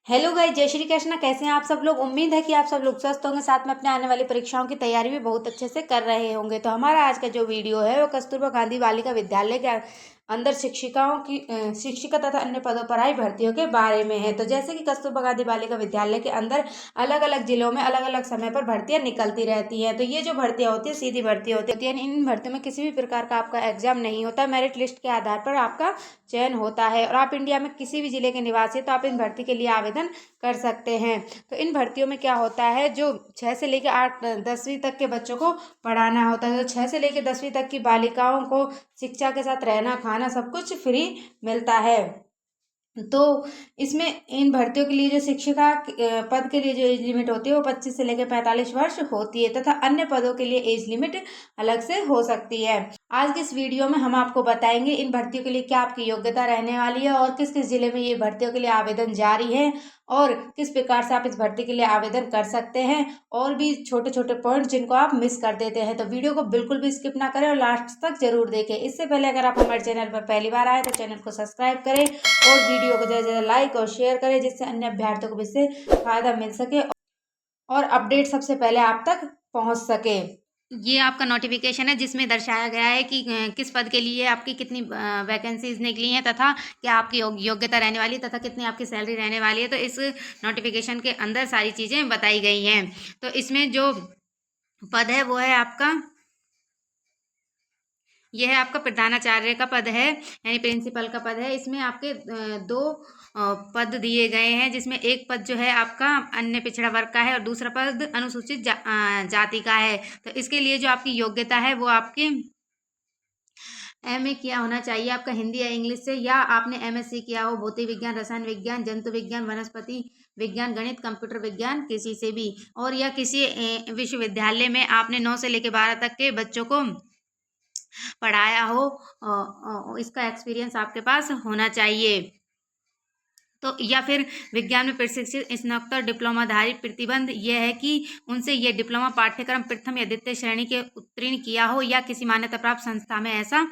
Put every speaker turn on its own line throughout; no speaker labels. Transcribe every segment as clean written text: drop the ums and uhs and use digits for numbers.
Hello guys, जय श्री कृष्ण। कैसे हैं आप सब लोग। उम्मीद है कि आप सब लोग स्वस्थ होंगे, साथ में अपने आने वाली परीक्षाओं की तैयारी भी बहुत अच्छे से कर रहे होंगे। तो हमारा आज का जो वीडियो है वो कस्तूरबा गांधी बालिका विद्यालय के अंदर शिक्षिका तथा अन्य पदों पर आई भर्तियों के बारे में है। तो जैसे कि कस्तूरबा गांधी बालिका विद्यालय के अंदर अलग अलग जिलों में अलग अलग समय पर भर्तियां निकलती रहती हैं। तो ये जो भर्तियां होती है सीधी भर्ती होती है। इन भर्तियों में किसी भी प्रकार का आपका एग्जाम नहीं होता, मेरिट लिस्ट के आधार पर आपका चयन होता है। और आप इंडिया में किसी भी जिले के निवासी हैं तो आप इन भर्ती के लिए आवेदन कर सकते हैं। तो इन भर्तियों में क्या होता है, जो 6 से लेकर 8 10वीं तक के बच्चों को पढ़ाना होता है। तो 6 से लेकर 10वीं तक की बालिकाओं को शिक्षा के साथ रहना खाना सब कुछ फ्री मिलता है। तो इसमें इन भर्तियों के लिए जो शिक्षिका पद के लिए जो एज लिमिट होती है वो 25 से लेकर 45 वर्ष होती है, तथा अन्य पदों के लिए एज लिमिट अलग से हो सकती है। आज के इस वीडियो में हम आपको बताएंगे इन भर्तियों के लिए क्या आपकी योग्यता रहने वाली है, और किस किस जिले में ये भर्तियों के लिए आवेदन जारी है, और किस प्रकार से आप इस भर्ती के लिए आवेदन कर सकते हैं, और भी छोटे छोटे पॉइंट जिनको आप मिस कर देते हैं। तो वीडियो को बिल्कुल भी स्किप ना करें और लास्ट तक जरूर देखें। इससे पहले अगर आप हमारे चैनल पर पहली बार आए तो चैनल को सब्सक्राइब करें और वीडियो को ज़्यादा से ज़्यादा लाइक और शेयर करें, जिससे अन्य अभ्यर्थियों को भी इससे फायदा मिल सके और अपडेट सबसे पहले आप तक पहुंच सके। ये आपका नोटिफिकेशन है जिसमें दर्शाया गया है कि किस पद के लिए आपकी कितनी वैकेंसीज निकली हैं, तथा क्या आपकी योग्यता रहने वाली है, तथा कितनी आपकी सैलरी रहने वाली है। तो इस नोटिफिकेशन के अंदर सारी चीज़ें बताई गई हैं। तो इसमें जो पद है वो है आपका, यह है आपका प्रधानाचार्य का पद है, यानी प्रिंसिपल का पद है। इसमें आपके दो पद दिए गए हैं, जिसमें एक पद जो है आपका अन्य पिछड़ा वर्ग का है और दूसरा पद अनुसूचित जाति का है। तो इसके लिए जो आपकी योग्यता है वो आपकी एमए किया होना चाहिए आपका हिंदी या इंग्लिश से, या आपने एमएससी किया हो भौतिक विज्ञान, रसायन विज्ञान, जंतु विज्ञान, वनस्पति विज्ञान, गणित, कंप्यूटर विज्ञान किसी से भी, और या किसी विश्वविद्यालय में आपने 9 से लेकर 12 तक के बच्चों को पढ़ाया हो, इसका एक्सपीरियंस आपके पास होना चाहिए। तो या फिर विज्ञान में प्रशिक्षित स्नातकोत्तर डिप्लोमाधारी प्रतिबंध यह है कि उनसे यह डिप्लोमा पाठ्यक्रम प्रथम या द्वितीय श्रेणी के उत्तीर्ण किया हो, या किसी मान्यता प्राप्त संस्था में ऐसा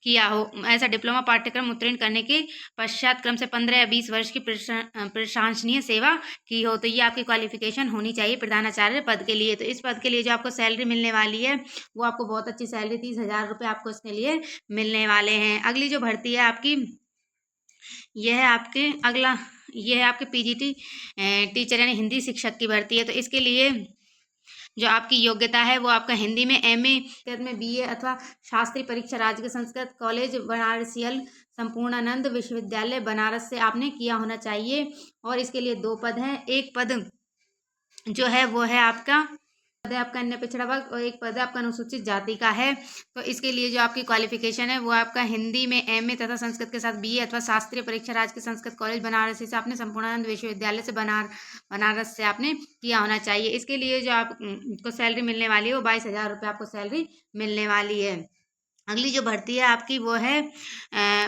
किया हो। ऐसा डिप्लोमा पाठ्यक्रम उत्तीर्ण करने के पश्चात क्रम से 15 या 20 वर्ष की प्रशंसनीय सेवा की हो। तो ये आपकी क्वालिफिकेशन होनी चाहिए प्रधानाचार्य पद के लिए। तो इस पद के लिए जो आपको सैलरी मिलने वाली है वो आपको बहुत अच्छी सैलरी 30,000 रुपये आपको इसके लिए मिलने वाले हैं। अगली जो भर्ती है आपकी, यह है आपके अगला, यह है आपके पीजीटी टीचर यानी हिंदी शिक्षक की भर्ती है। तो इसके लिए जो आपकी योग्यता है वो आपका हिंदी में एमए में बीए अथवा शास्त्रीय परीक्षा राजकीय संस्कृत कॉलेज बनारसियल संपूर्णानंद विश्वविद्यालय बनारस से आपने किया होना चाहिए। और इसके लिए दो पद हैं, एक पद जो है वो है आपका पद है आपका अन्य पिछड़ा वर्ग, और एक पद है आपका अनुसूचित जाति का है। तो इसके लिए जो आपकी क्वालिफिकेशन है वो आपका हिंदी में एमए तथा संस्कृत के साथ बीए अथवा शास्त्रीय परीक्षा राजकीय संस्कृत कॉलेज बनारस से आपने संपूर्णानंद विश्वविद्यालय से बनारस से आपने किया होना चाहिए। इसके लिए जो आपको सैलरी मिलने वाली है वो 22,000 रुपये आपको सैलरी मिलने वाली है। अगली जो भर्ती है आपकी वो है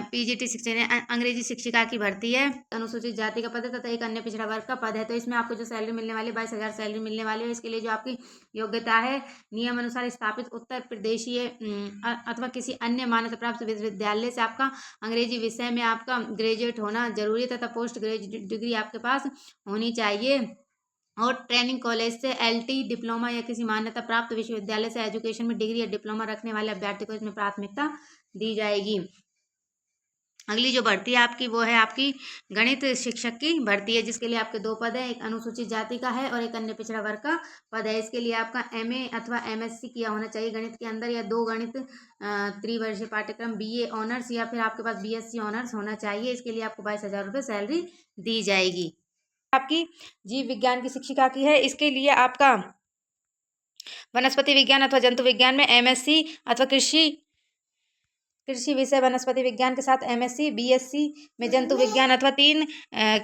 पीजीटी शिक्षक अंग्रेजी शिक्षिका की भर्ती है। अनुसूचित जाति का पद है तथा एक अन्य पिछड़ा वर्ग का पद है। तो इसमें आपको जो सैलरी मिलने वाली है 22,000 सैलरी मिलने वाली है। इसके लिए जो आपकी योग्यता है नियम अनुसार स्थापित उत्तर प्रदेशीय अथवा किसी अन्य मान्यता प्राप्त विश्वविद्यालय से आपका अंग्रेजी विषय में आपका ग्रेजुएट होना जरूरी है, तथा पोस्ट ग्रेजुएट डिग्री आपके पास होनी चाहिए। और ट्रेनिंग कॉलेज से एलटी डिप्लोमा या किसी मान्यता प्राप्त विश्वविद्यालय से एजुकेशन में डिग्री या डिप्लोमा रखने वाले अभ्यर्थी को इसमें प्राथमिकता दी जाएगी। अगली जो भर्ती है आपकी वो है आपकी गणित शिक्षक की भर्ती है, जिसके लिए आपके दो पद है, एक अनुसूचित जाति का है और एक अन्य पिछड़ा वर्ग का पद है। इसके लिए आपका एमए अथवा एमएससी किया होना चाहिए गणित के अंदर, या 2 गणित त्रिवर्षीय पाठ्यक्रम बीए ऑनर्स, या फिर आपके पास बीएससी ऑनर्स होना चाहिए। इसके लिए आपको 22,000 रुपये सैलरी दी जाएगी। आपकी जीव विज्ञान की शिक्षिका की है। इसके लिए आपका वनस्पति विज्ञान अथवा जंतु विज्ञान में एमएससी अथवा कृषि विषय वनस्पति विज्ञान के साथ एमएससी, बीएससी में जंतु विज्ञान अथवा 3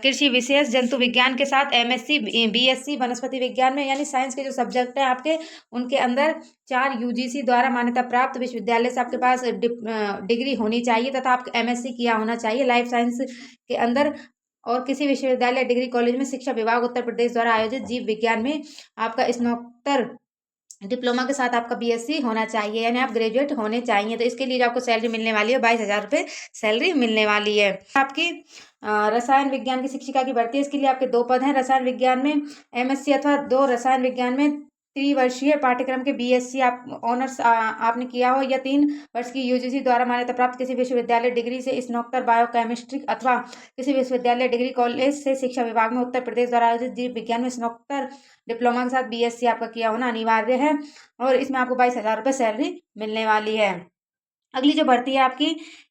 कृषि विशेष जंतु विज्ञान के साथ एमएससी, बीएससी वनस्पति विज्ञान में, यानी साइंस के जो सब्जेक्ट हैं आपके उनके अंदर 4 यूजीसी द्वारा मान्यता प्राप्त विश्वविद्यालय से आपके पास डिग्री होनी चाहिए, तथा आपको एमएससी किया होना चाहिए लाइफ साइंस के अंदर। और किसी विश्वविद्यालय डिग्री कॉलेज में शिक्षा विभाग उत्तर प्रदेश द्वारा आयोजित जीव विज्ञान में आपका स्नातकोत्तर डिप्लोमा के साथ आपका बीएससी होना चाहिए, यानी आप ग्रेजुएट होने चाहिए। तो इसके लिए जो आपको सैलरी मिलने वाली है 22,000 रुपये सैलरी मिलने वाली है। आपकी रसायन विज्ञान की शिक्षिका की भर्ती है, इसके लिए आपके 2 पद हैं। रसायन विज्ञान में एमएससी अथवा 2 रसायन विज्ञान में त्रिवर्षीय पाठ्यक्रम के बीएससी आप ऑनर्स आपने किया हो, या 3 वर्ष की यूजीसी द्वारा मान्यता प्राप्त किसी विश्वविद्यालय डिग्री से स्नातकोत्तर बायोकेमिस्ट्री अथवा किसी विश्वविद्यालय डिग्री कॉलेज से शिक्षा विभाग में उत्तर प्रदेश द्वारा आयोजित जीव विज्ञान में स्नातकोत्तर डिप्लोमा के साथ बीएससी आपका किया होना अनिवार्य है, और इसमें आपको 22,000 रुपये सैलरी मिलने वाली है। अगली जो भर्ती है आपकी,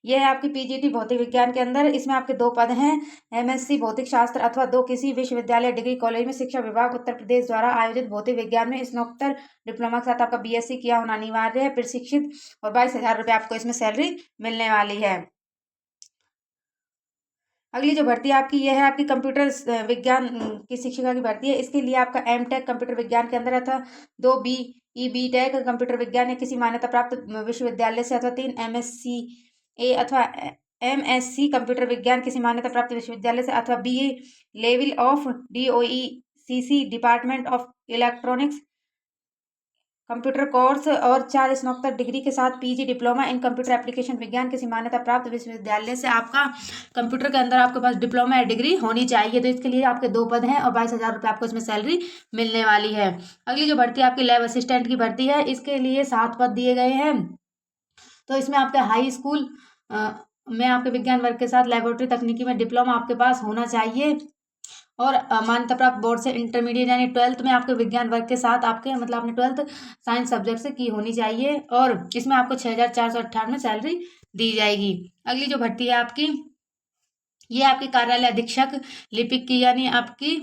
यह है आपकी पीजीटी भौतिक विज्ञान के अंदर। इसमें आपके 2 पद हैं। एमएससी भौतिक शास्त्र अथवा 2 किसी विश्वविद्यालय डिग्री कॉलेज में शिक्षा विभाग उत्तर प्रदेश द्वारा आयोजित भौतिक विज्ञान में स्नातकोत्तर डिप्लोमा के साथ आपका बीएससी किया होना अनिवार्य है, प्रशिक्षित, और 22,000 रुपये आपको इसमें सैलरी मिलने वाली है। अगली जो भर्ती आपकी यह है आपकी कंप्यूटर विज्ञान की शिक्षिका की भर्ती है। इसके लिए आपका एमटेक कंप्यूटर विज्ञान के अंदर अथवा 2 बीटेक कंप्यूटर विज्ञान या किसी मान्यता प्राप्त विश्वविद्यालय से अथवा 3 एमएससी ए अथवा एमएससी कंप्यूटर विज्ञान किसी मान्यता प्राप्त विश्वविद्यालय से अथवा BA level of DOECC department of electronics computer course, और 4 स्नातक डिग्री के साथ PG diploma in computer application विज्ञान किसी मान्यता प्राप्त विश्वविद्यालय से आपका कंप्यूटर के अंदर आपके पास डिप्लोमा या डिग्री होनी चाहिए। तो इसके लिए आपके 2 पद हैं और 22,000 रुपये आपको इसमें सैलरी मिलने वाली है। अगली जो भर्ती आपकी लैब असिस्टेंट की भर्ती है, इसके लिए 7 पद दिए गए हैं। तो इसमें आपके हाई स्कूल में आपके विज्ञान वर्ग के साथ लेबोरेटरी तकनीकी में डिप्लोमा आपके पास होना चाहिए, और मान्यता प्राप्त बोर्ड से इंटरमीडिएट यानी 12th में आपके विज्ञान वर्ग के साथ आपके मतलब आपने 12th साइंस सब्जेक्ट से की होनी चाहिए, और इसमें आपको 6,498 सैलरी दी जाएगी। अगली जो भर्ती है आपकी, ये आपकी कार्यालय अधीक्षक लिपिक की यानी आपकी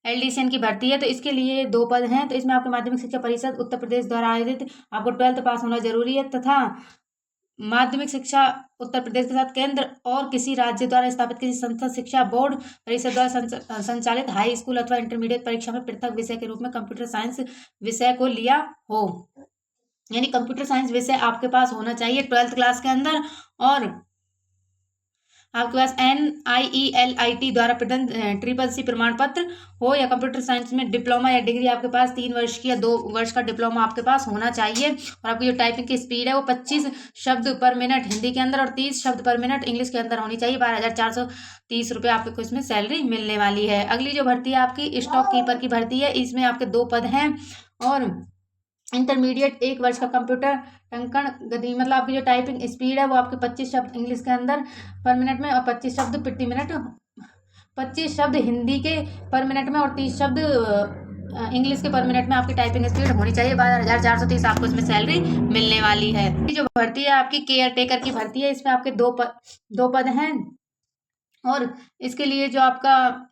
एलडीसीएन की भर्ती है। तो इसके लिए 2 पद हैं। तो इसमें आपके माध्यमिक शिक्षा परिषद उत्तर प्रदेश द्वारा आयोजित आपको 12th पास होना जरूरी है, तथा माध्यमिक शिक्षा उत्तर प्रदेश के साथ केंद्र और किसी राज्य द्वारा स्थापित किसी संस्था शिक्षा बोर्ड परिषद द्वारा संचालित हाई स्कूल अथवा इंटरमीडिएट परीक्षा में पृथक विषय के रूप में कंप्यूटर साइंस विषय को लिया हो, यानी कंप्यूटर साइंस विषय आपके पास होना चाहिए 12th क्लास के अंदर, और आपके पास NIELIT द्वारा प्रदत्त CCC प्रमाण पत्र हो, या कंप्यूटर साइंस में डिप्लोमा या डिग्री आपके पास 3 वर्ष की या 2 वर्ष का डिप्लोमा आपके पास होना चाहिए, और आपकी जो टाइपिंग की स्पीड है वो 25 शब्द पर मिनट हिंदी के अंदर और 30 शब्द पर मिनट इंग्लिश के अंदर होनी चाहिए। 12,430 रुपये आपको इसमें सैलरी मिलने वाली है। अगली जो भर्ती है आपकी स्टॉक कीपर की भर्ती है। इसमें आपके 2 पद हैं, और इंटरमीडिएट 1 वर्ष का कंप्यूटर टंकण गति मतलब आपकी जो टाइपिंग स्पीड है वो आपके 25 शब्द इंग्लिश के अंदर पर मिनट में और 25 शब्द प्रति मिनट 25 शब्द हिंदी के पर मिनट में और 30 शब्द इंग्लिश के पर मिनट में आपकी टाइपिंग स्पीड होनी चाहिए। 12,430 आपको इसमें सैलरी मिलने वाली है। जो भर्ती है आपकी केयर टेकर की भर्ती है, इसमें आपके 2 पद हैं, और इसके लिए जो आपका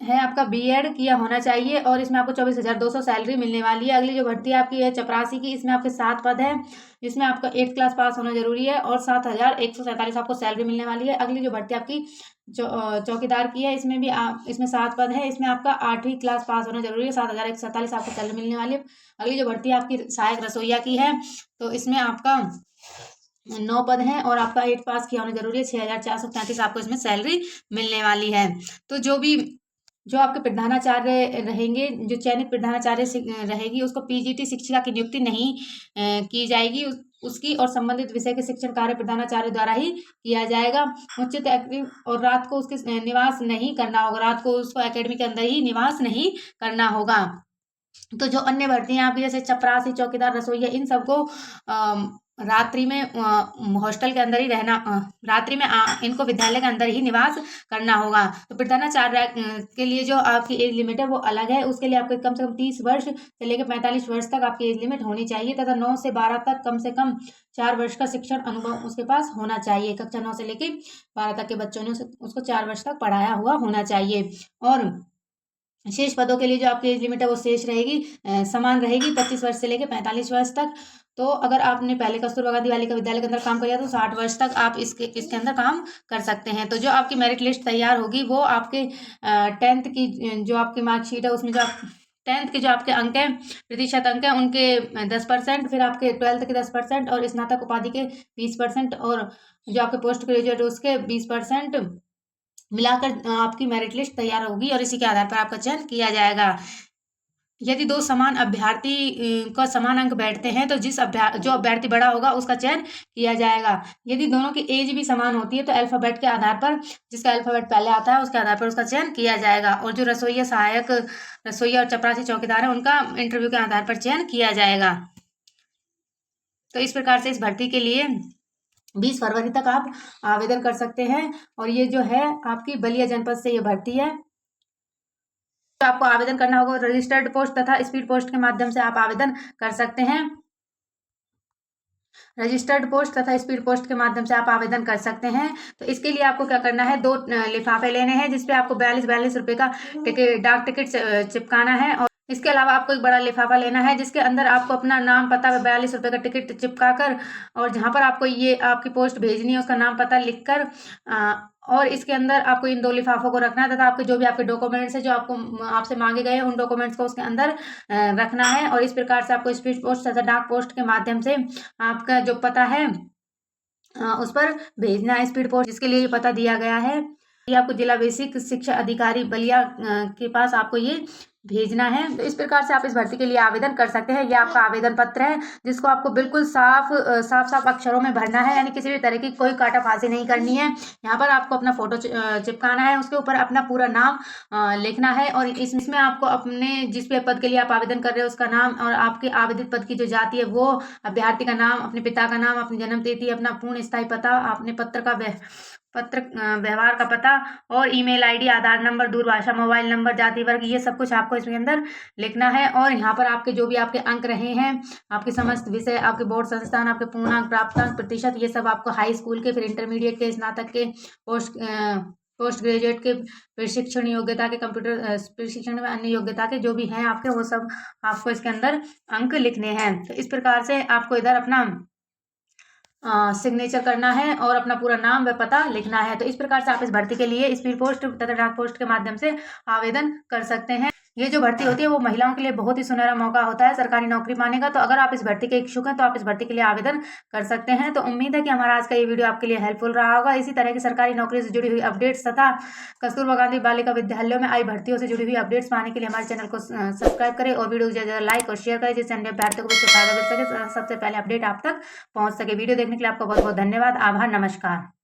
है आपका बीएड किया होना चाहिए, और इसमें आपको 24,200 सैलरी मिलने वाली है। अगली जो भर्ती आपकी है चपरासी की, इसमें आपके 7 पद हैं, इसमें आपका 8th क्लास पास होना जरूरी है, और 7,147 आपको सैलरी मिलने वाली है। अगली जो भर्ती आपकी चौकीदार की है, इसमें भी इसमें 7 पद है, इसमें आपका 8वीं क्लास पास होना जरूरी है, 7,147 आपको सैलरी मिलने वाली है। अगली जो भर्ती आपकी सहायक रसोईया की है, तो इसमें आपका 9 पद हैं, और आपका 8 पास किया होना जरूरी है, 6,433 आपको इसमें सैलरी मिलने वाली है। तो जो आपके प्रधानाचार्य रहेंगे, जो चयनित प्रधानाचार्य रहेगी, उसको पीजीटी शिक्षिका की नियुक्ति नहीं की जाएगी, उसकी और संबंधित विषय के शिक्षण कार्य प्रधानाचार्य द्वारा ही किया जाएगा। उचित और रात को उसके निवास नहीं करना होगा, रात को उसको एकेडमी के अंदर ही निवास नहीं करना होगा। तो जो अन्य भर्तियां आपकी जैसे चपरासी, चौकीदार, रसोईया, इन सबको रात्रि में हॉस्टल के अंदर ही रहना, रात्रि में इनको विद्यालय के अंदर ही निवास करना होगा। तो प्रधानाचार्य के लिए जो आपकी एज लिमिट है वो अलग है, उसके लिए आपको कम से कम 30 वर्ष से लेकर 45 वर्ष तक आपकी एज लिमिट होनी चाहिए, तथा 9 से 12 तक कम से कम 4 वर्ष का शिक्षण अनुभव उसके पास होना चाहिए। कक्षा 9 से लेकर 12 तक के बच्चों ने उसको 4 वर्ष तक पढ़ाया हुआ होना चाहिए। और शेष पदों के लिए जो आपकी एज लिमिट है वो शेष रहेगी, समान रहेगी 25 वर्ष से लेकर 45 वर्ष तक। तो अगर आपने पहले कस्तूरबा गांधी बालिका विद्यालय के अंदर काम किया तो 60 वर्ष तक आप इसके अंदर काम कर सकते हैं। तो जो आपकी मेरिट लिस्ट तैयार होगी वो आपके 10th की जो आपकी मार्कशीट है उसमें जो आप 10th के जो आपके अंक हैं, प्रतिशत अंक हैं, उनके 10%, फिर आपके 12th के 10% और स्नातक उपाधि के 20%, और जो आपके पोस्ट ग्रेजुएट उसके 20% मिलाकर आपकी मेरिट लिस्ट तैयार होगी, और इसी के आधार पर आपका चयन किया जाएगा। यदि दो समान अभ्यर्थी का समान अंक बैठते हैं तो जो अभ्यर्थी बड़ा होगा उसका चयन किया जाएगा। यदि दोनों की एज भी समान होती है तो अल्फाबेट के आधार पर, जिसका अल्फाबेट पहले आता है उसके आधार पर उसका चयन किया जाएगा। और जो रसोइया, सहायक रसोइया और चपरासी, चौकीदार है, उनका इंटरव्यू के आधार पर चयन किया जाएगा। तो इस प्रकार से इस भर्ती के लिए 20 फरवरी तक आप आवेदन कर सकते हैं। और ये जो है आपकी बलिया जनपद से ये भर्ती है। तो आपको आवेदन करना होगा रजिस्टर्ड पोस्ट तथा स्पीड पोस्ट के माध्यम से आप आवेदन कर सकते हैं। रजिस्टर्ड पोस्ट तथा स्पीड पोस्ट के माध्यम से आप आवेदन कर सकते हैं। तो इसके लिए आपको क्या करना है, 2 लिफाफे लेने हैं जिसपे आपको 42 रुपए का डाक टिकट चिपकाना है। और इसके अलावा आपको एक बड़ा लिफाफा लेना है जिसके अंदर आपको अपना नाम, पता, 42 रुपए का टिकट चिपका कर, और जहां पर आपको ये आपकी पोस्ट भेजनी है उसका नाम, पता लिखकर, और इसके अंदर आपको इन 2 लिफाफों को रखना है तथा आपके जो भी आपके डॉक्यूमेंट्स है जो आपसे मांगे गए हैं उन डॉक्यूमेंट्स को उसके अंदर रखना है। और इस प्रकार से आपको स्पीड पोस्ट तथा डाक पोस्ट के माध्यम से आपका जो पता है उस पर भेजना है स्पीड पोस्ट, जिसके लिए ये पता दिया गया है। ये आपको जिला बेसिक शिक्षा अधिकारी बलिया के पास आपको ये भेजना है। तो इस प्रकार से आप इस भर्ती के लिए आवेदन कर सकते हैं। ये आपका आवेदन पत्र है जिसको आपको बिल्कुल साफ अक्षरों में भरना है, यानी किसी भी तरह की कोई काटा फांसी नहीं करनी है। यहाँ पर आपको अपना फोटो चिपकाना है, उसके ऊपर अपना पूरा नाम लिखना है। और इसमें आपको अपने जिस भी पद के लिए आप आवेदन कर रहे हो उसका नाम और आपके आवेदित पद की जो जाति है वो, अभ्यर्थी का नाम, अपने पिता का नाम, अपनी जन्म तिथि, अपना पूर्ण स्थायी पता, अपने पत्र व्यवहार का पता और ईमेल आईडी, आधार नंबर, दूरभाषा, मोबाइल नंबर, जाति वर्ग, ये सब कुछ आपको इसके अंदर लिखना है। और यहाँ पर आपके जो भी आपके अंक रहे हैं, आपके समस्त विषय, आपके बोर्ड संस्थान, आपके पूर्णांक, प्राप्तांक, प्रतिशत, ये सब आपको हाई स्कूल के, फिर इंटरमीडिएट के, स्नातक के, पोस्ट ग्रेजुएट के, प्रशिक्षण योग्यता के, कंप्यूटर प्रशिक्षण में अन्य योग्यता के जो भी हैं आपके, वो सब आपको इसके अंदर अंक लिखने हैं। तो इस प्रकार से आपको इधर अपना सिग्नेचर करना है और अपना पूरा नाम व पता लिखना है। तो इस प्रकार से आप इस भर्ती के लिए स्पीड पोस्ट तथा डाक पोस्ट के माध्यम से आवेदन कर सकते हैं। ये जो भर्ती होती है वो महिलाओं के लिए बहुत ही सुनहरा मौका होता है सरकारी नौकरी पाने का। तो अगर आप इस भर्ती के इच्छुक हैं तो आप इस भर्ती के लिए आवेदन कर सकते हैं। तो उम्मीद है कि हमारा आज का ये वीडियो आपके लिए हेल्पफुल रहा होगा। इसी तरह की सरकारी नौकरी से जुड़ी हुई अपडेट्स तथा कस्तूरबा गांधी बालिका विद्यालयों में आई भर्तियों से जुड़ी हुई अपडेट्स पाने के लिए हमारे चैनल को सब्सक्राइब करें और वीडियो को ज़्यादा लाइक और शेयर करें, जिससे अन्य अभ्यर्थियों को इससे फायदा मिल सके, सबसे पहले अपडेट आप तक पहुंच सके। वीडियो देखने के लिए आपका बहुत बहुत धन्यवाद। आभार, नमस्कार।